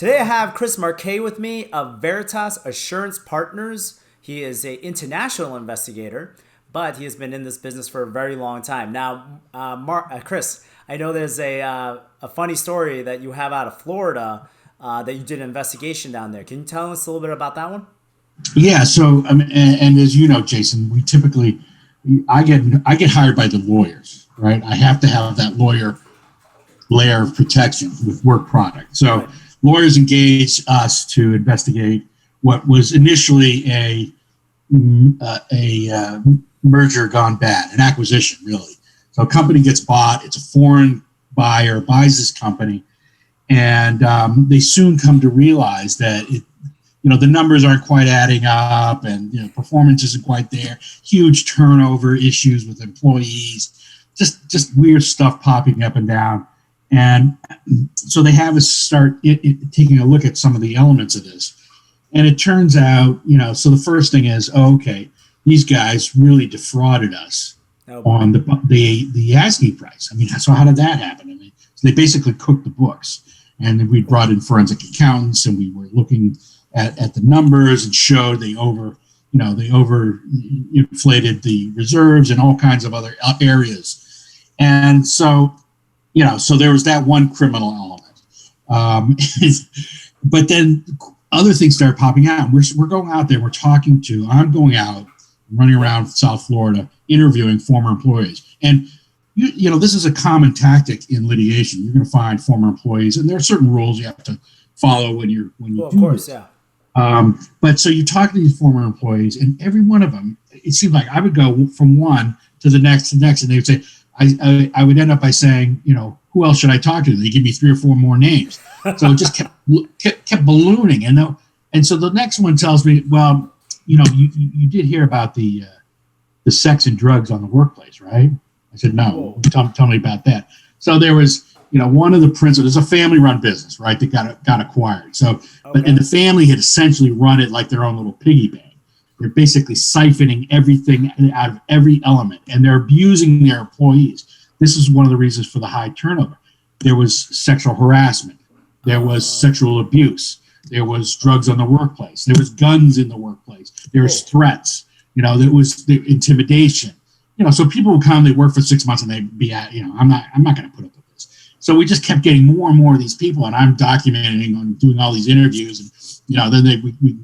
Today I have Chris Marquet with me of Veritas Assurance Partners. He is an international investigator, but he has been in this business for a very long time. Now, Chris, I know there's a funny story that you have out of Florida that you did an investigation down there. Can you tell us a little bit about that one? Yeah. So, and as you know, Jason, we typically, I get hired by the lawyers, right? I have to have that lawyer layer of protection with work product. So, Right. lawyers engage us to investigate what was initially a merger gone bad, an acquisition, really. So, a company gets bought. It's a foreign buyer buys this company, and they soon come to realize that the numbers aren't quite adding up, and performance isn't quite there. Huge turnover issues with employees, just weird stuff popping up and down. And so they have us start taking a look at some of the elements of this. And it turns out, so the first thing is, okay, these guys really defrauded us Oh boy. on the asking price. I mean, so how did that happen? I mean, so they basically cooked the books, and then we brought in forensic accountants, and we were looking at the numbers and showed they over inflated the reserves and all kinds of other areas. And so there was that one criminal element. But then other things started popping out. We're going out there, I'm going out, running around South Florida, interviewing former employees. And this is a common tactic in litigation. You're going to find former employees, and there are certain rules you have to follow when you Well, of do course, this. yeah. But so you talk to these former employees, and every one of them, it seemed like I would go from one to the next, and they would say, I would end up by saying, who else should I talk to? They give me 3 or 4 more names. So it just kept ballooning. And so the next one tells me, well, you did hear about the sex and drugs on the workplace, right? I said, no. Tell me about that. So there was, one of the principals, it's a family-run business, right, that got acquired. So, and the family had essentially run it like their own little piggy bank. They're basically siphoning everything out of every element, and they're abusing their employees. This is one of the reasons for the high turnover. There was sexual harassment. There was sexual abuse. There was drugs on the workplace. There was guns in the workplace. There was threats. There was the intimidation. So people would come, they work for 6 months, and they'd be at, I'm not going to put up with this. So we just kept getting more and more of these people, and I'm documenting and doing all these interviews, and then we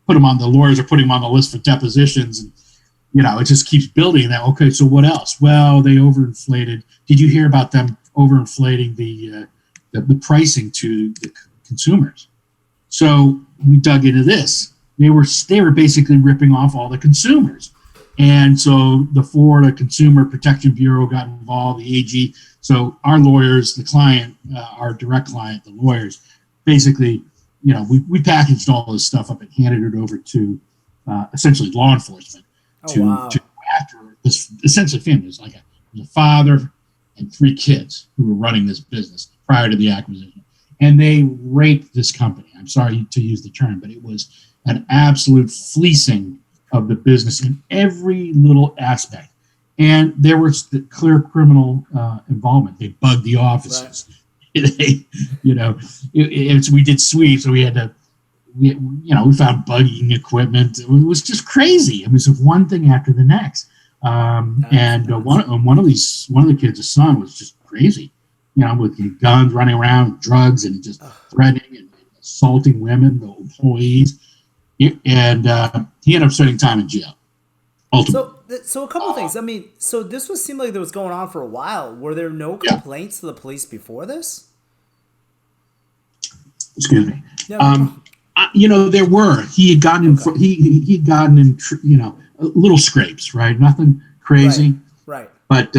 put them on. The lawyers are putting them on the list for depositions, and it just keeps building. That okay, so what else? Well, they overinflated. Did you hear about them overinflating the pricing to the consumers? So we dug into this. They were basically ripping off all the consumers. And so the Florida Consumer Protection Bureau got involved, the AG. So our lawyers, the client, our direct client, the lawyers, basically, we packaged all this stuff up and handed it over to essentially law enforcement to go after this essentially family. It was like a father and 3 kids who were running this business prior to the acquisition. And they raped this company. I'm sorry to use the term, but it was an absolute fleecing of the business in every little aspect. And there was the clear criminal involvement. They bugged the offices. Right. We did sweeps, so we had to, we found bugging equipment. It was just crazy. It was one thing after the next. One of the kids, the son, was just crazy, with guns, running around, drugs, and just threatening and assaulting women, the employees. And he ended up spending time in jail. Ultimately. So a couple of things. I mean, so this seemed like that was going on for a while. Were there no complaints to the police before this? Excuse me. No. There were. He had gotten in. He'd gotten in. Little scrapes, right? Nothing crazy. Right. But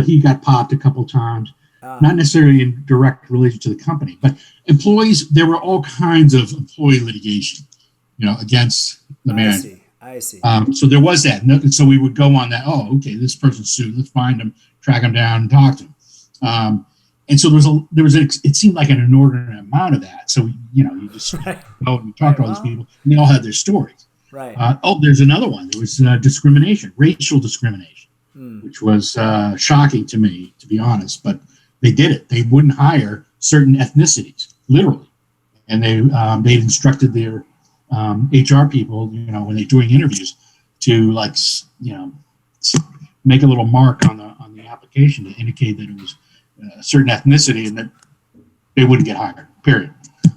he got popped a couple times. Not necessarily in direct relation to the company, but employees. There were all kinds of employee litigation, against the manager. I see. So there was that. So we would go on that. Oh, okay, this person's sued. Let's find him, track him down, and talk to him. And so it seemed like an inordinate amount of that. So you just go and talk to all these people, and they all had their stories. Right. There's another one. There was discrimination, racial discrimination, which was shocking to me, to be honest. But they did it. They wouldn't hire certain ethnicities, literally. and they instructed their HR people, when they're doing interviews, to make a little mark on the application to indicate that it was a certain ethnicity and that they wouldn't get hired. Period.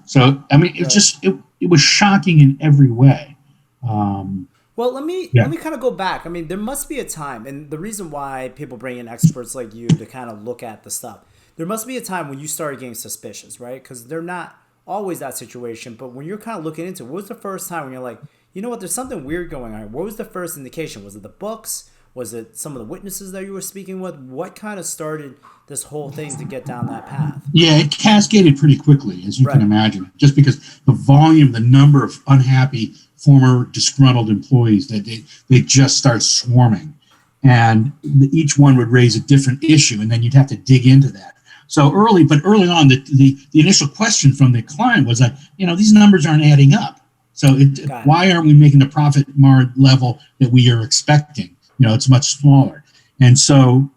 So I mean, it's just it was shocking in every way. Well, let me kind of go back. I mean, there must be a time, and the reason why people bring in experts like you to kind of look at the stuff, there must be a time when you started getting suspicious, right? Because they're not always that situation, but when you're kind of looking into it, what was the first time when you're like, you know what, there's something weird going on? What was the first indication? Was it the books? Was it some of the witnesses that you were speaking with? What kind of started this whole thing to get down that path? Yeah, it cascaded pretty quickly, as you can imagine, just because the volume, the number of unhappy, former disgruntled employees that they just start swarming. And each one would raise a different issue, and then you'd have to dig into that. So early on, the initial question from the client was like, these numbers aren't adding up. So why aren't we making the profit margin level that we are expecting? It's much smaller. And so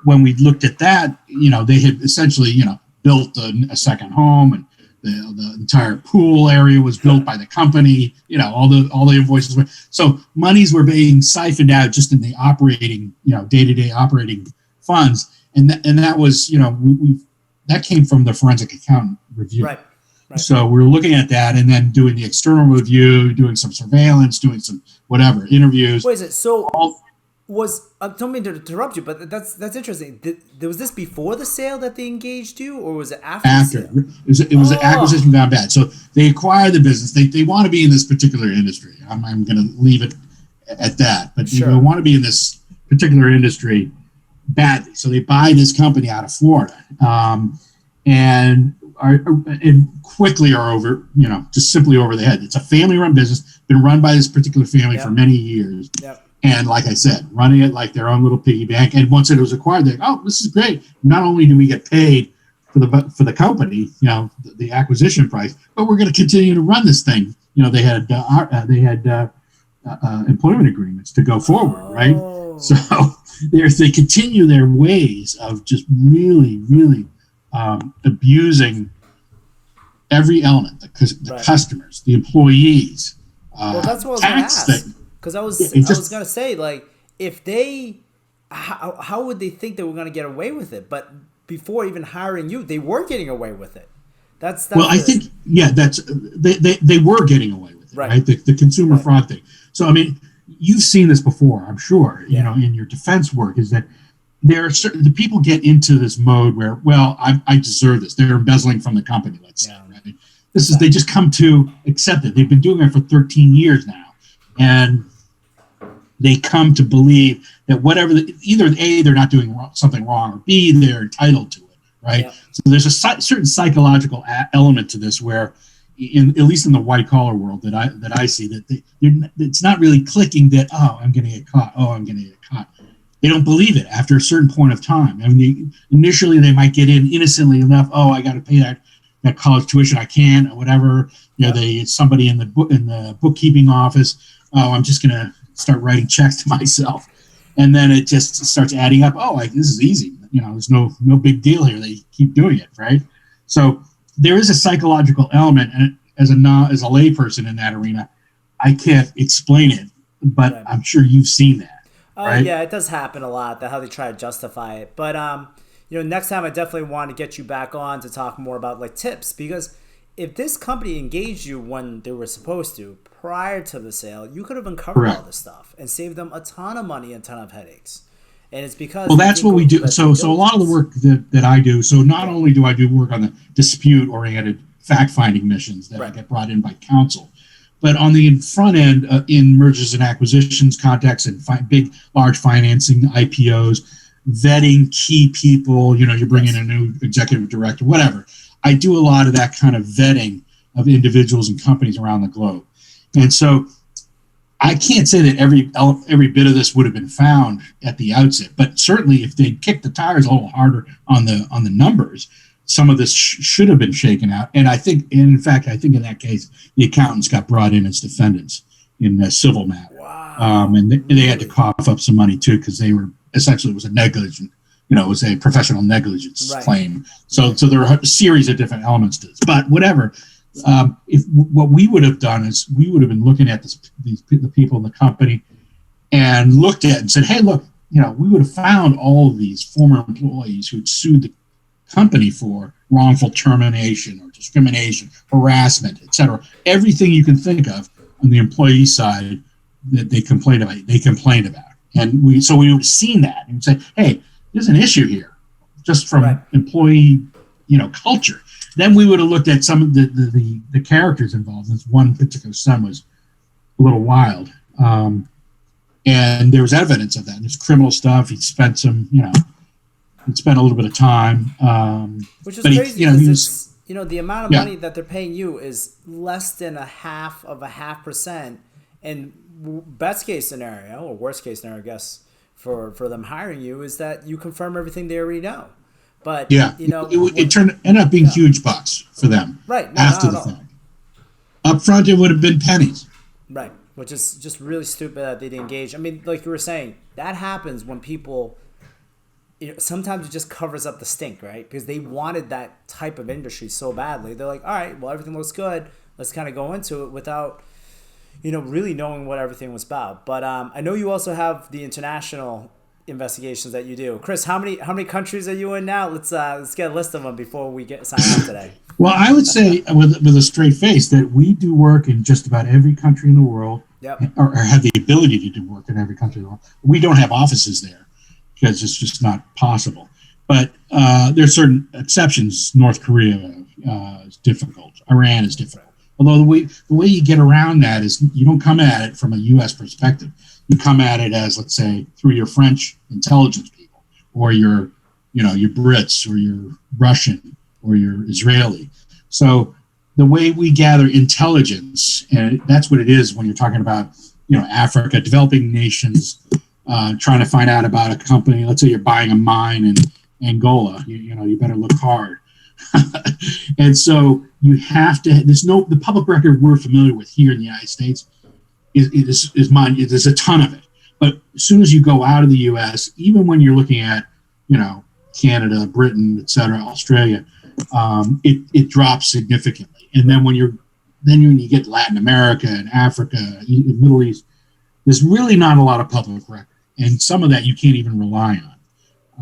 when we looked at that, they had essentially, built a second home, and the entire pool area was built by the company. All the invoices were. So monies were being siphoned out just in the operating, day-to-day operating funds. And that was, that came from the forensic accountant review. Right. So we were looking at that and then doing the external review, doing some surveillance, doing some whatever interviews. What is it? So I don't mean to interrupt you, but that's interesting. Was this before the sale that they engaged you, or was it after? After. The sale? It was an acquisition gone bad. So they acquired the business. They want to be in this particular industry. I'm going to leave it at that. But they want to be in this particular industry badly. So they buy this company out of Florida, and quickly are over, just simply over the head. It's a family-run business, been run by this particular family for many years. Yep. And like I said, running it like their own little piggy bank. And once it was acquired, they're like, oh, this is great. Not only do we get paid for the company, the acquisition price, but we're going to continue to run this thing. They had employment agreements to go forward, right? So they continue their ways of just really, really abusing every element, the customers, the employees. Well, that's what I was going to ask. Because I was going to say, like, if they, how would they think they were going to get away with it? But before even hiring you, they were getting away with it. That's I think, they were getting away with it, right? The consumer fraud thing. So, I mean, you've seen this before, I'm sure, in your defense work, is that there are the people get into this mode where, well, I deserve this. They're embezzling from the company, let's say, right? They just come to accept it. They've been doing it for 13 years now. And they come to believe that either A, they're not doing something wrong, or B, they're entitled to it, right? Yep. So there's a certain psychological element to this where, at least in the white collar world that I see, that it's not really clicking that, oh, I'm going to get caught. Oh, I'm going to get caught. They don't believe it after a certain point of time. I mean, initially they might get in innocently enough. Oh, I got to pay that college tuition. I can't, or whatever. It's somebody in the bookkeeping office. Oh, I'm just going to start writing checks to myself. And then it just starts adding up. Oh, this is easy. There's no big deal here. They keep doing it, right? So there is a psychological element. And as a layperson in that arena, I can't explain it, but I'm sure you've seen that. Right? Yeah, it does happen a lot, how they try to justify it. But, next time I definitely want to get you back on to talk more about like tips, because if this company engaged you when they were supposed to prior to the sale, you could have uncovered all this stuff and saved them a ton of money and a ton of headaches. And it's because that's what we do. So a lot of the work that I do. So not only do I do work on the dispute-oriented fact-finding missions that get brought in by counsel, but on the front end, in mergers and acquisitions context and large financing, IPOs, vetting key people. You bring in a new executive director, whatever. I do a lot of that kind of vetting of individuals and companies around the globe. And so I can't say that every bit of this would have been found at the outset, but certainly if they kicked the tires a little harder on the numbers, some of this should have been shaken out. And I think in that case, the accountants got brought in as defendants in a civil matter. Wow. And they had to cough up some money too, because they were essentially, it was a negligent, it was a professional negligence claim. So there are a series of different elements to this, but whatever. If what we would have done is we would have been looking at the people in the company and looked at and said, hey, look, we would have found all of these former employees who'd sued the company for wrongful termination or discrimination, harassment, etc. Everything you can think of on the employee side that they complained about. And we would have seen that and say, hey, there's an issue here just from employee, culture. Then we would have looked at some of the characters involved. This one particular son was a little wild. And there was evidence of that. There's criminal stuff. He'd spent he'd spent a little bit of time. Which is crazy because the amount of money that they're paying you is less than 0.5%. And best case scenario, or worst case scenario, I guess, for them hiring you is that you confirm everything they already know. But it ended up being huge bucks for them. Right. After the fact. Up front, it would have been pennies. Right. Which is just really stupid that they didn't engage. I mean, like you were saying, that happens when people, sometimes it just covers up the stink, right? Because they wanted that type of industry so badly. They're like, all right, well, everything looks good. Let's kind of go into it without, really knowing what everything was about. But I know you also have the international investigations that you do. Chris, how many countries are you in now? Let's get a list of them before we sign off today. Well, I would say with a straight face that we do work in just about every country in the world, or have the ability to do work in every country in the world. We don't have offices there because it's just not possible. But there are certain exceptions. North Korea is difficult. Iran is difficult. Although the way you get around that is you don't come at it from a U.S. perspective. You come at it as, let's say, through your French intelligence people, or your Brits, or your Russian, or your Israeli. So the way we gather intelligence, and that's what it is when you're talking about, Africa, developing nations, trying to find out about a company. Let's say you're buying a mine in Angola. You better look hard. And so you have to. The public record we're familiar with here in the United States is mine. There's a ton of it. But as soon as you go out of the U.S., even when you're looking at, Canada, Britain, et cetera, Australia, it drops significantly. And then when you get Latin America and Africa, the Middle East, there's really not a lot of public record. And some of that you can't even rely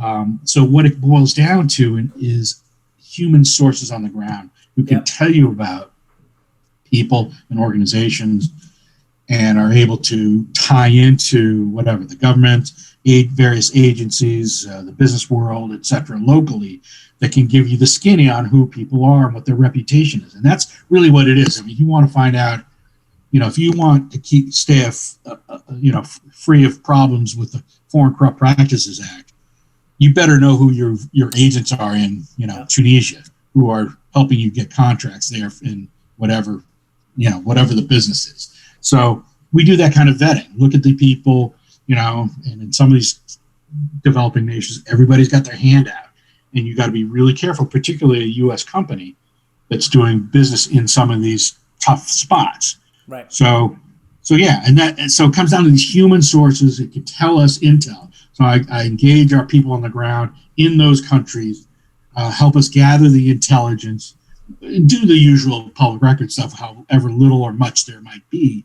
on. So what it boils down to is human sources on the ground who can tell you about people and organizations and are able to tie into whatever the government, various agencies, the business world, et cetera, locally, that can give you the skinny on who people are and what their reputation is. And that's really what it is. I mean, you want to find out, if you want to stay free of problems with the Foreign Corrupt Practices Act, you better know who your agents are in, Tunisia, who are helping you get contracts there in whatever the business is. So we do that kind of vetting. Look at the people, and in some of these developing nations, everybody's got their hand out. And you got to be really careful, particularly a U.S. company that's doing business in some of these tough spots. Right. So it comes down to these human sources that can tell us intel. So I engage our people on the ground in those countries, help us gather the intelligence, and do the usual public record stuff, however little or much there might be.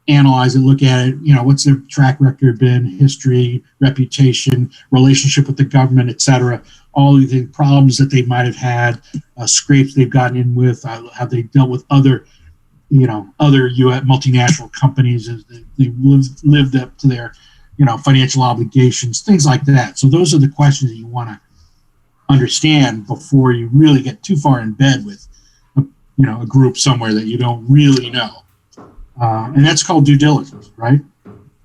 Analyze it, look at it, what's their track record been, history, reputation, relationship with the government, et cetera, all of the problems that they might have had, scrapes they've gotten in with, how they dealt with other U.S. multinational companies as they lived up to their, financial obligations, things like that. So those are the questions that you want to understand before you really get too far in bed with, a group somewhere that you don't really know. And that's called due diligence, right?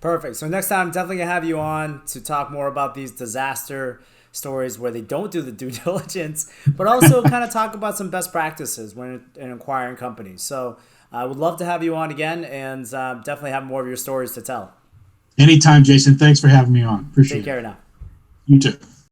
Perfect. So next time, I'm definitely going to have you on to talk more about these disaster stories where they don't do the due diligence, but also kind of talk about some best practices when acquiring companies. So I would love to have you on again and definitely have more of your stories to tell. Anytime, Jason. Thanks for having me on. Appreciate it. Take care now. You too.